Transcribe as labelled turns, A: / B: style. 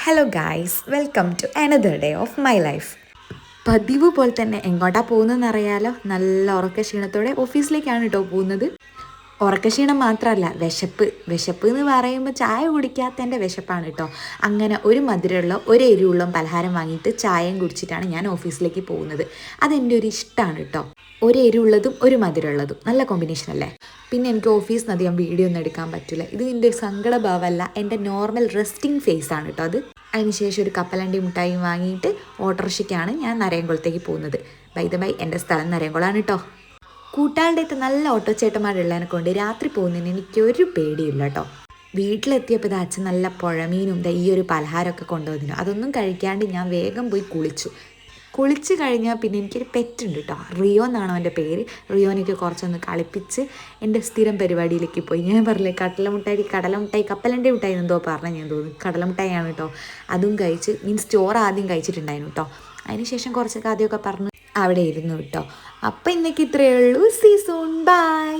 A: Hello guys, welcome to another day of my life. പതിവ് പോലെ തന്നെ എങ്ങോട്ടാ പോകുന്നതെന്ന് അറിയാലോ. നല്ല ഉറക്ക ക്ഷീണത്തോടെ ഓഫീസിലേക്കാണ് കേട്ടോ പോകുന്നത്. ഉറക്കക്ഷീണം മാത്രമല്ല, വിശപ്പ് എന്ന് പറയുമ്പോൾ ചായ കുടിക്കാത്തതിൻ്റെ വിശപ്പാണ് കേട്ടോ. അങ്ങനെ ഒരു മധുരമുള്ള ഒരു എരിവുള്ള പലഹാരം വാങ്ങിയിട്ട് ചായയും കുടിച്ചിട്ടാണ് ഞാൻ ഓഫീസിലേക്ക് പോകുന്നത്. അതെൻ്റെ ഒരു ഇഷ്ടമാണ് കേട്ടോ. ഒരു എരിവുള്ളതും ഒരു മധുരമുള്ളതും നല്ല കോമ്പിനേഷൻ അല്ലേ. പിന്നെ എനിക്ക് ഓഫീസിൽ നിന്ന് അധികം വീഡിയോ ഒന്നും എടുക്കാൻ പറ്റില്ല. ഇത് എൻ്റെ സങ്കടഭാവമല്ല, എൻ്റെ നോർമൽ റെസ്റ്റിംഗ് ഫേസ് ആണ് കേട്ടോ അത്. അതിനുശേഷം ഒരു കപ്പലണ്ടി മിഠായിയും വാങ്ങിയിട്ട് ഓട്ടോറിക്ഷയ്ക്കാണ് ഞാൻ നരയംകുളത്തേക്ക് പോകുന്നത്. ബൈ എൻ്റെ സ്ഥലം നരയംകുളമാണ് കേട്ടോ. കൂട്ടാളുടെ അടുത്ത് നല്ല ഓട്ടോ ചേട്ടന്മാരുള്ളതിനെ കൊണ്ട് രാത്രി പോകുന്നതിന് എനിക്കൊരു പേടിയില്ല കേട്ടോ. വീട്ടിലെത്തിയപ്പോൾ ഇത് അച്ഛൻ നല്ല പുഴമീനും ഈ ഒരു പലഹാരമൊക്കെ കൊണ്ടുവന്നു. അതൊന്നും കഴിക്കാണ്ട് ഞാൻ വേഗം പോയി കുളിച്ച് കഴിഞ്ഞാൽ പിന്നെ എനിക്കൊരു പെറ്റുണ്ട് കേട്ടോ. റിയോ എന്നാണ് അവൻ്റെ പേര്. റിയോനൊക്കെ കുറച്ചൊന്ന് കളിപ്പിച്ച് എൻ്റെ സ്ഥിരം പരിപാടിയിലേക്ക് പോയി. ഞാൻ പറഞ്ഞില്ലേ, കടലമുട്ടായി കപ്പലണ്ടി മിഠായി എന്തോ പറഞ്ഞാൽ ഞാൻ തോന്നുന്നു കടലമുട്ടായാണ് കേട്ടോ. അതും കഴിച്ച് ചോറ് ആദ്യം കഴിച്ചിട്ടുണ്ടായിരുന്നു കേട്ടോ. അതിനുശേഷം കുറച്ചൊക്കെ ആദ്യമൊക്കെ പറഞ്ഞ് അവിടെ ഇരുന്നു കേട്ടോ. അപ്പം ഇന്നേക്ക് ഇത്രയേ ഉള്ളൂ. See soon, by.